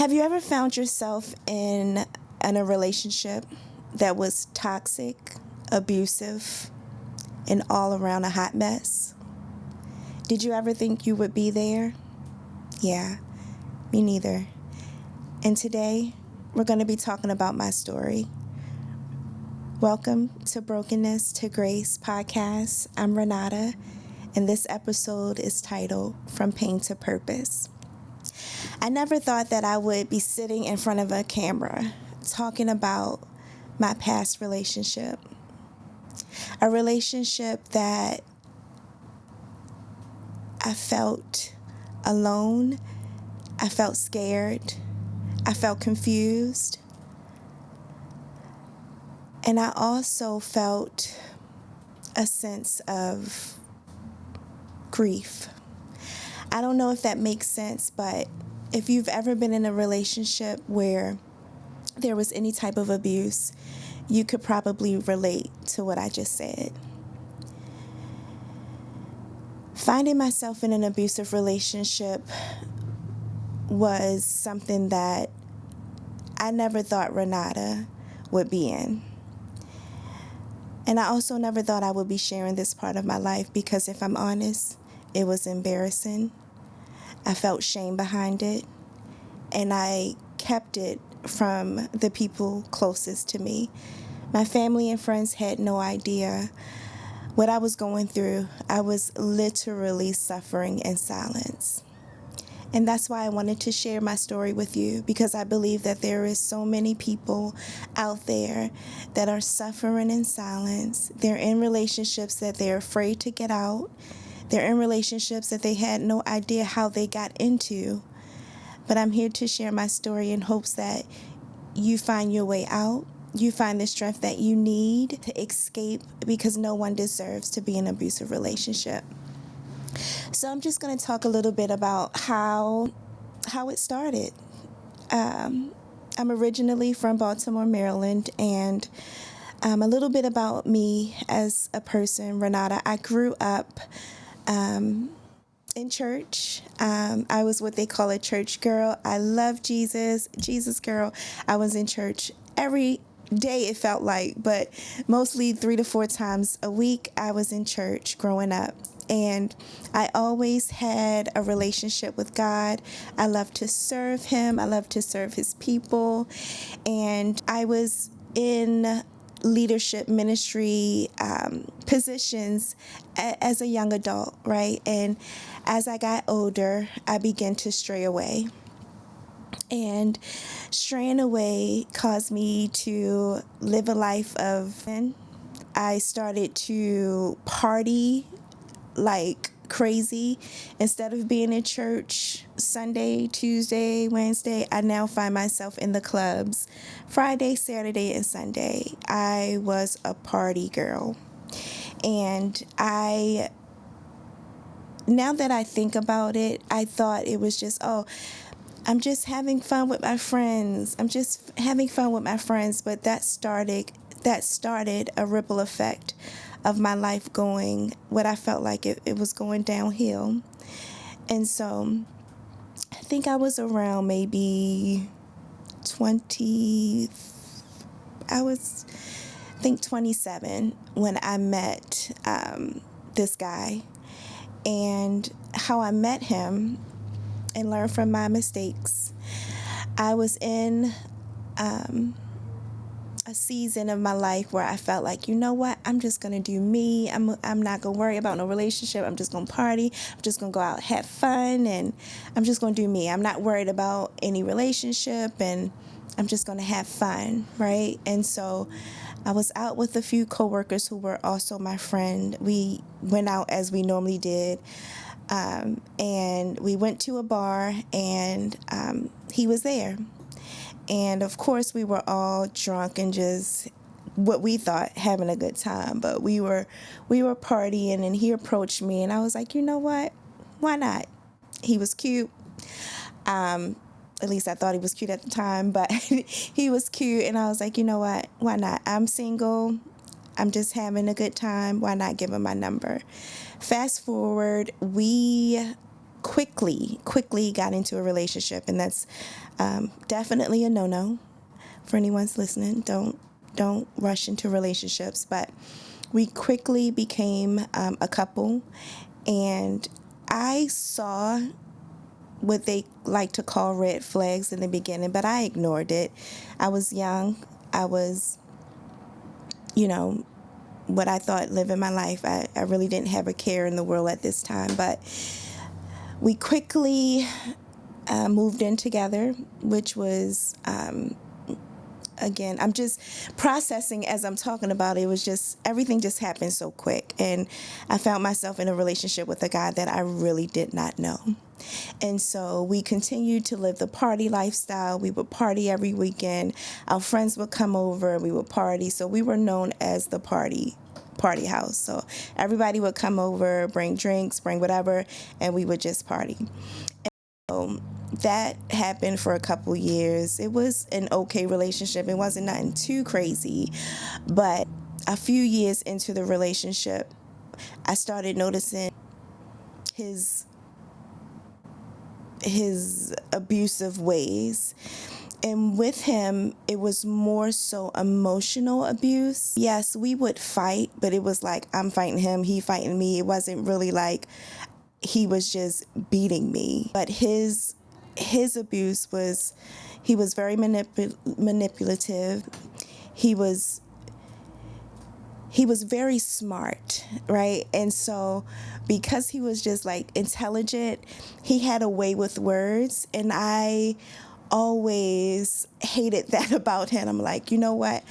Have you ever found yourself in a relationship that was toxic, abusive, and all around a hot mess? Did you ever think you would be there? Yeah, me neither. And today, we're going to be talking about my story. Welcome to Brokenness to Grace podcast. I'm Renata, and this episode is titled From Pain to Purpose. I never thought that I would be sitting in front of a camera talking about my past relationship. A relationship that I felt alone, I felt scared, I felt confused, and I also felt a sense of grief. I don't know if that makes sense, but if you've ever been in a relationship where there was any type of abuse, you could probably relate to what I just said. Finding myself in an abusive relationship was something that I never thought Renata would be in. And I also never thought I would be sharing this part of my life because if I'm honest, it was embarrassing. I felt shame behind it, and I kept it from the people closest to me. My family and friends had no idea what I was going through. I was literally suffering in silence. And that's why I wanted to share my story with you, because I believe that there is so many people out there that are suffering in silence. They're in relationships that they're afraid to get out. They're in relationships that they had no idea how they got into. But I'm here to share my story in hopes that you find your way out. You find the strength that you need to escape, because no one deserves to be in an abusive relationship. So I'm just going to talk a little bit about how it started. I'm originally from Baltimore, Maryland, and a little bit about me as a person, Renata. I grew up in church. I was what they call a church girl. I love Jesus girl. I was in church every day, it felt like, but mostly 3 to 4 times a week I was in church growing up. And I always had a relationship with God. I loved to serve Him. I loved to serve His people. And I was in leadership ministry positions as a young adult, right? And as I got older, I began to stray away. And straying away caused me to live a life of, I started to party like crazy. Instead of being in church Sunday, Tuesday, Wednesday, I now find myself in the clubs Friday, Saturday, and Sunday. I was a party girl. And now that I think about it, I thought it was just, I'm just having fun with my friends. I'm just having fun with my friends. But that started a ripple effect of my life going, what I felt like it was going downhill. And so I think I was around maybe 27 when I met this guy. And how I met him and learned from my mistakes. I was in a season of my life where I felt like, you know what, I'm just going to do me. I'm not going to worry about no relationship. I'm just going to party. I'm just going to go out, have fun, and I'm just going to do me. I'm not worried about any relationship, and I'm just going to have fun, right? And so I was out with a few coworkers who were also my friend. We went out as we normally did. And we went to a bar, and he was there. And of course, we were all drunk and just what we thought having a good time. But we were partying, and he approached me, and I was like, you know what? Why not? He was cute. At least I thought he was cute at the time, but he was cute, and I was like, you know what? Why not? I'm single. I'm just having a good time. Why not give him my number? Fast forward, we quickly got into a relationship, and that's definitely a no-no for anyone's listening. Don't rush into relationships, but we quickly became a couple, and I saw what they like to call red flags in the beginning, but I ignored it. I was young. I was, what I thought living my life. I really didn't have a care in the world at this time, but we quickly moved in together, which was, again, I'm just processing as I'm talking about it. It was just, everything just happened so quick. And I found myself in a relationship with a guy that I really did not know. And so we continued to live the party lifestyle. We would party every weekend. Our friends would come over. We would party. So we were known as the party house. So everybody would come over, bring drinks, bring whatever, and we would just party. So that happened for a couple years. It was an okay relationship. It wasn't nothing too crazy. But a few years into the relationship, I started noticing his abusive ways. And with him, it was more so emotional abuse. Yes, we would fight, but it was like I'm fighting him, he fighting me. It wasn't really like he was just beating me. But his abuse was, he was very manipulative. He was very smart, right? And so because he was just like intelligent, he had a way with words, and I always hated that about him. I'm like, you know what?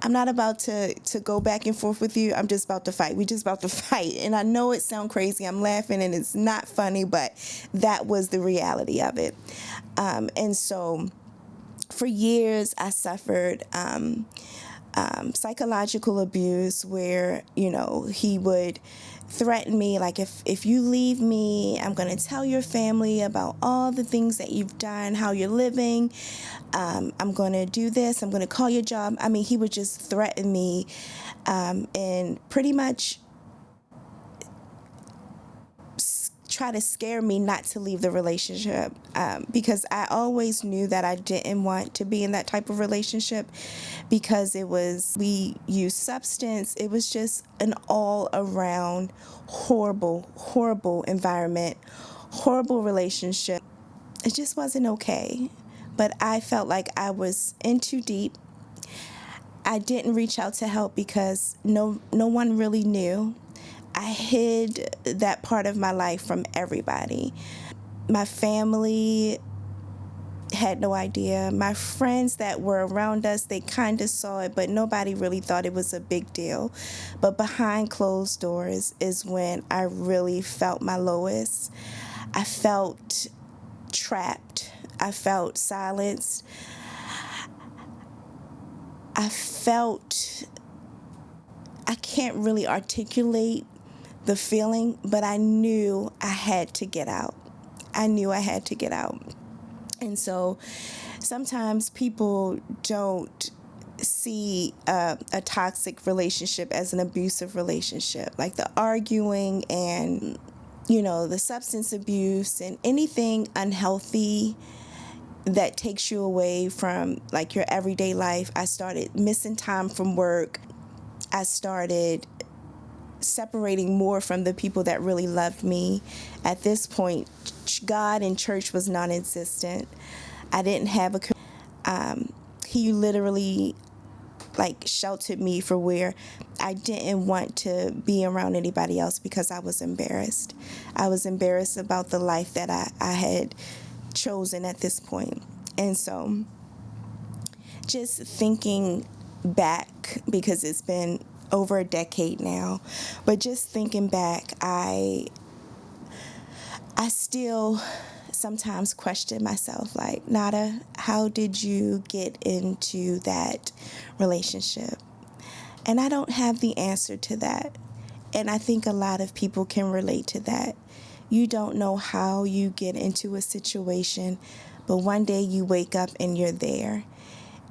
I'm not about to go back and forth with you. I'm just about to fight. We just about to fight. And I know it sounds crazy. I'm laughing and it's not funny, but that was the reality of it. And so for years I suffered psychological abuse where, he would threaten me, like, if you leave me, I'm going to tell your family about all the things that you've done, how you're living. I'm going to do this. I'm going to call your job. I mean, he would just threaten me and pretty much try to scare me not to leave the relationship because I always knew that I didn't want to be in that type of relationship because we used substance. It was just an all around horrible environment, horrible relationship. It just wasn't okay. But I felt like I was in too deep. I didn't reach out to help because no one really knew. I hid that part of my life from everybody. My family had no idea. My friends that were around us, they kind of saw it, but nobody really thought it was a big deal. But behind closed doors is when I really felt my lowest. I felt trapped. I felt silenced. I can't really articulate the feeling, but I knew I had to get out. And so sometimes people don't see a toxic relationship as an abusive relationship, like the arguing and, the substance abuse and anything unhealthy that takes you away from like your everyday life. I started missing time from work. I started separating more from the people that really loved me. At this point, God and church was non-existent. I didn't have he literally like sheltered me for where I didn't want to be around anybody else because I was embarrassed. I was embarrassed about the life that I had chosen at this point. And so just thinking back, because it's been over a decade now, but just thinking back, I still sometimes question myself, like, Nada, how did you get into that relationship? And I don't have the answer to that. And I think a lot of people can relate to that. You don't know how you get into a situation, but one day you wake up and you're there.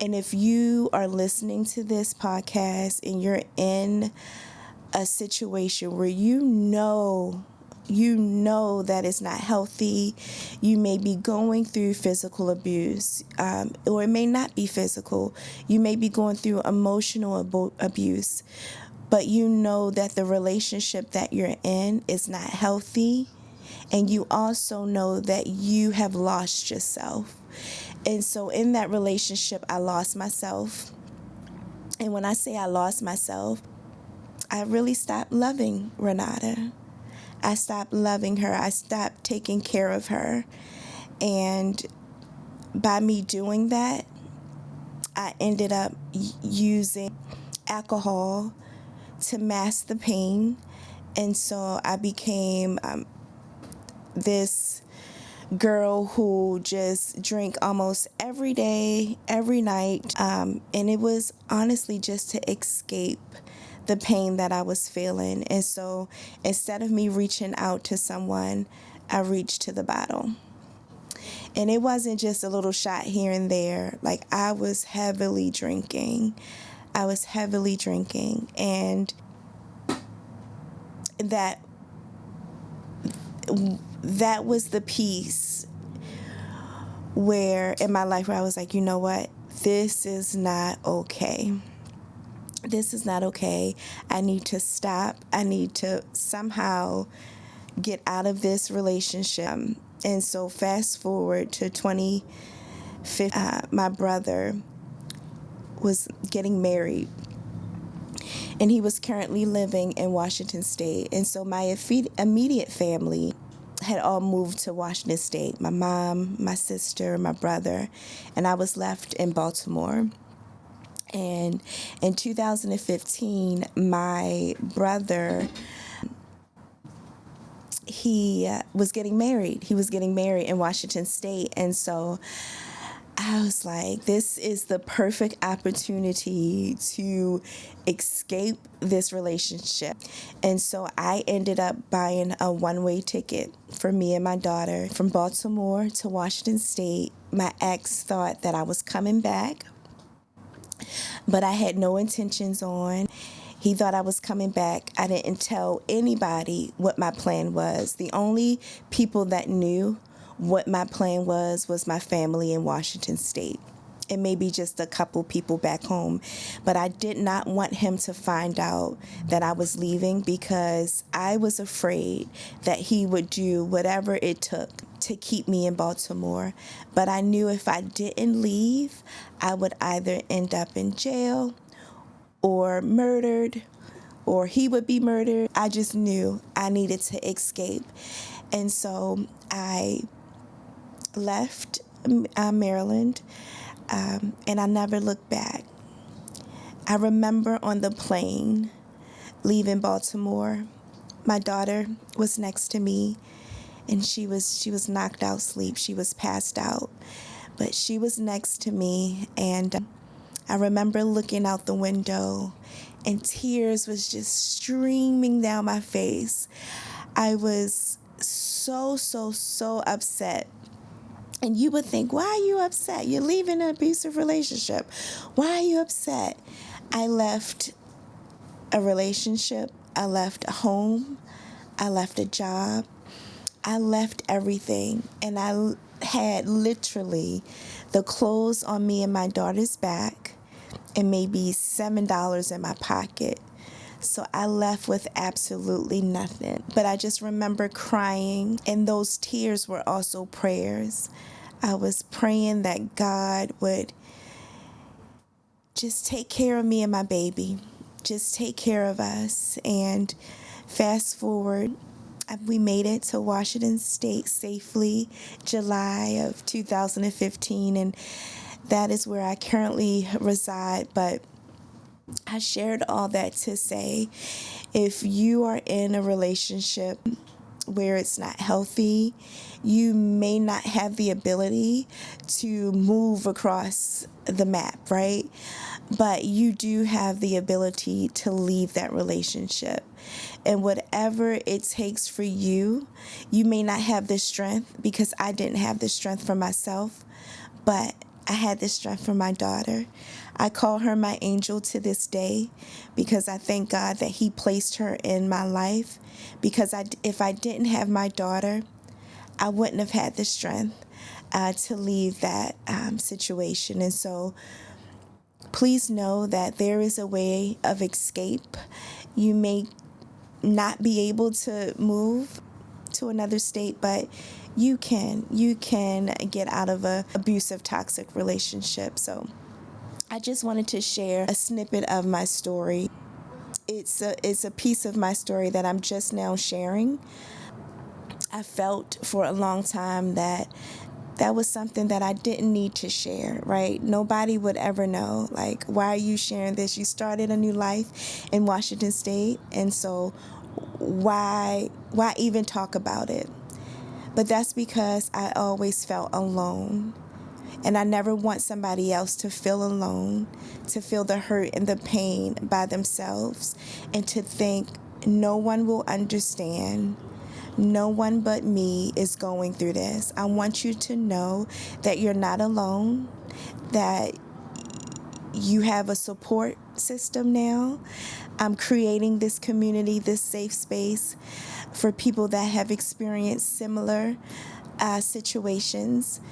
And if you are listening to this podcast and you're in a situation where you know you know that it's not healthy. You may be going through physical abuse, or it may not be physical. You may be going through emotional abuse, but you know that the relationship that you're in is not healthy. And you also know that you have lost yourself. And so in that relationship, I lost myself. And when I say I lost myself, I really stopped loving Renata. I stopped loving her. I stopped taking care of her. And by me doing that, I ended up using alcohol to mask the pain. And so I became this girl who just drank almost every day, every night. And it was honestly just to escape the pain that I was feeling. And so instead of me reaching out to someone, I reached to the bottle. And it wasn't just a little shot here and there. Like, I was heavily drinking. I was heavily drinking. And that was the piece where in my life where I was like, you know what? This is not okay. This is not okay. I need to stop. I need to somehow get out of this relationship. And so fast forward to 2015, my brother was getting married, and he was currently living in Washington State. And so my immediate family had all moved to Washington State, my mom, my sister, my brother, and I was left in Baltimore. And in 2015, my brother, he was getting married. He was getting married in Washington State. And so I was like, this is the perfect opportunity to escape this relationship. And so I ended up buying a one-way ticket for me and my daughter from Baltimore to Washington State. My ex thought that I was coming back, but I had no intentions on. He thought I was coming back. I didn't tell anybody what my plan was. The only people that knew what my plan was my family in Washington State, and maybe just a couple people back home. But I did not want him to find out that I was leaving, because I was afraid that he would do whatever it took to keep me in Baltimore. But I knew if I didn't leave, I would either end up in jail or murdered, or he would be murdered. I just knew I needed to escape. And so I left Maryland, and I never looked back. I remember on the plane leaving Baltimore, my daughter was next to me, and she was knocked out asleep. She was passed out, but she was next to me, and I remember looking out the window, and tears was just streaming down my face. I was so upset. And you would think, why are you upset? You're leaving an abusive relationship. Why are you upset? I left a relationship. I left a home. I left a job. I left everything. And I had literally the clothes on me and my daughter's back and maybe $7 in my pocket. So I left with absolutely nothing. But I just remember crying, and those tears were also prayers. I was praying that God would just take care of me and my baby, just take care of us. And fast forward, we made it to Washington State safely, July of 2015, and that is where I currently reside. But I shared all that to say, if you are in a relationship where it's not healthy, you may not have the ability to move across the map, right? But you do have the ability to leave that relationship. And whatever it takes for you, you may not have the strength, because I didn't have the strength for myself, but I had this strength for my daughter. I call her my angel to this day because I thank God that He placed her in my life. Because if I didn't have my daughter, I wouldn't have had the strength to leave that situation. And so please know that there is a way of escape. You may not be able to move to another state, but you can get out of a abusive, toxic relationship. So I just wanted to share a snippet of my story. It's a piece of my story that I'm just now sharing. I felt for a long time that was something that I didn't need to share, right? Nobody would ever know. Like, why are you sharing this? You started a new life in Washington State, and so why even talk about it? But that's because I always felt alone. And I never want somebody else to feel alone, to feel the hurt and the pain by themselves, and to think no one will understand. No one but me is going through this. I want you to know that you're not alone, that you have a support system now. I'm creating this community, this safe space for people that have experienced similar situations.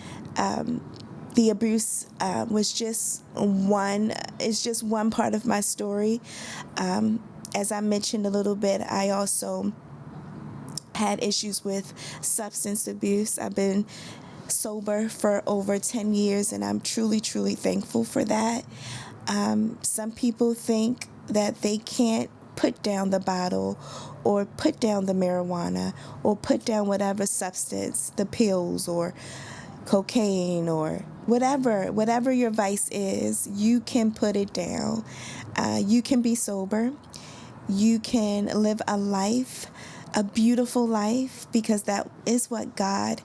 The abuse was just one. It's just one part of my story. As I mentioned a little bit, I also had issues with substance abuse. I've been sober for over 10 years, and I'm truly, truly thankful for that. Some people think that they can't put down the bottle or put down the marijuana or put down whatever substance, the pills or cocaine or whatever your vice is, you can put it down. You can be sober. You can live a life, a beautiful life, because that is what God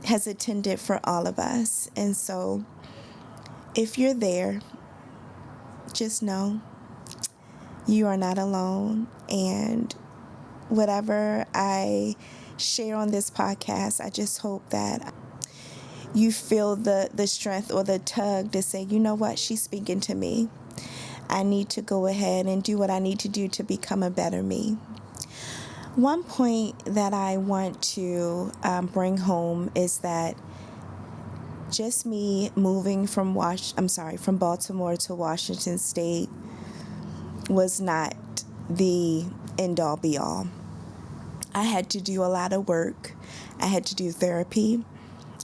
has intended for all of us. And so if you're there, just know you are not alone. And whatever I share on this podcast, I just hope that you feel the strength or the tug to say, you know what, she's speaking to me. I need to go ahead and do what I need to do to become a better me. One point that I want to bring home is that just me moving from Baltimore to Washington State was not the end-all be-all. I had to do a lot of work. I had to do therapy,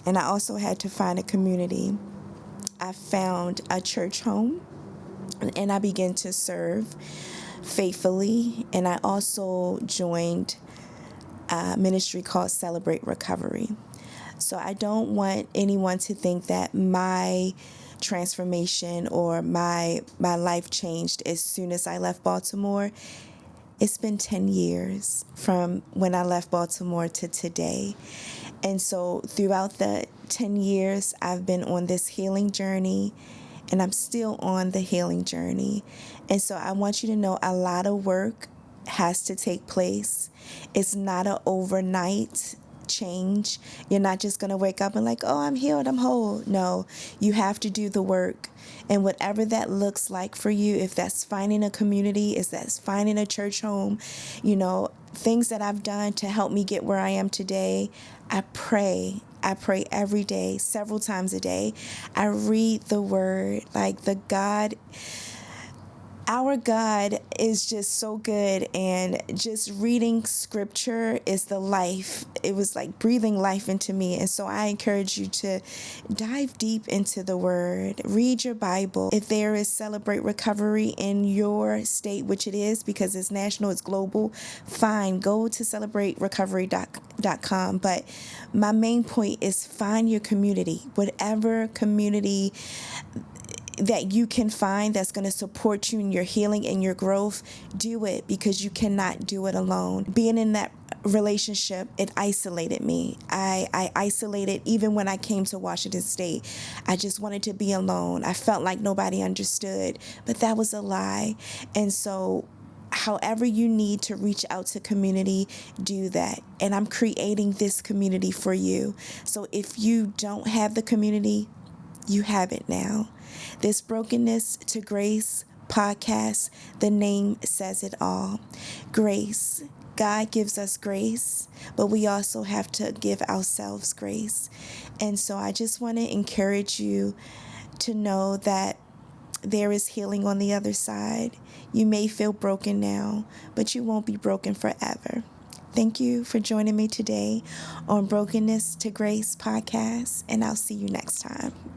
and I also had to find a community. I found a church home, and I began to serve faithfully, and I also joined a ministry called Celebrate Recovery. So I don't want anyone to think that my transformation or my life changed as soon as I left Baltimore. It's been 10 years from when I left Baltimore to today. And so throughout the 10 years, I've been on this healing journey, and I'm still on the healing journey. And so I want you to know a lot of work has to take place. It's not an overnight change. You're not just going to wake up and like, oh, I'm healed, I'm whole. No, you have to do the work. And whatever that looks like for you, if that's finding a community, if that's finding a church home, things that I've done to help me get where I am today, I pray every day, several times a day. I read the word, our God is just so good, and just reading scripture is the life. It was like breathing life into me. And so I encourage you to dive deep into the word, read your Bible. If there is Celebrate Recovery in your state, which it is because it's national, it's global, fine, go to celebraterecovery.com. But my main point is find your community, whatever community that you can find that's going to support you in your healing and your growth. Do it, because you cannot do it alone. Being in that relationship, it isolated me. I isolated even when I came to Washington State. I just wanted to be alone. I felt like nobody understood, but that was a lie. And so however you need to reach out to community, do that. And I'm creating this community for you. So if you don't have the community, You have it now. This Brokenness to Grace podcast, the name says it all. Grace. God gives us grace, but we also have to give ourselves grace. And so I just want to encourage you to know that there is healing on the other side. You may feel broken now, but you won't be broken forever. Thank you for joining me today on Brokenness to Grace podcast, and I'll see you next time.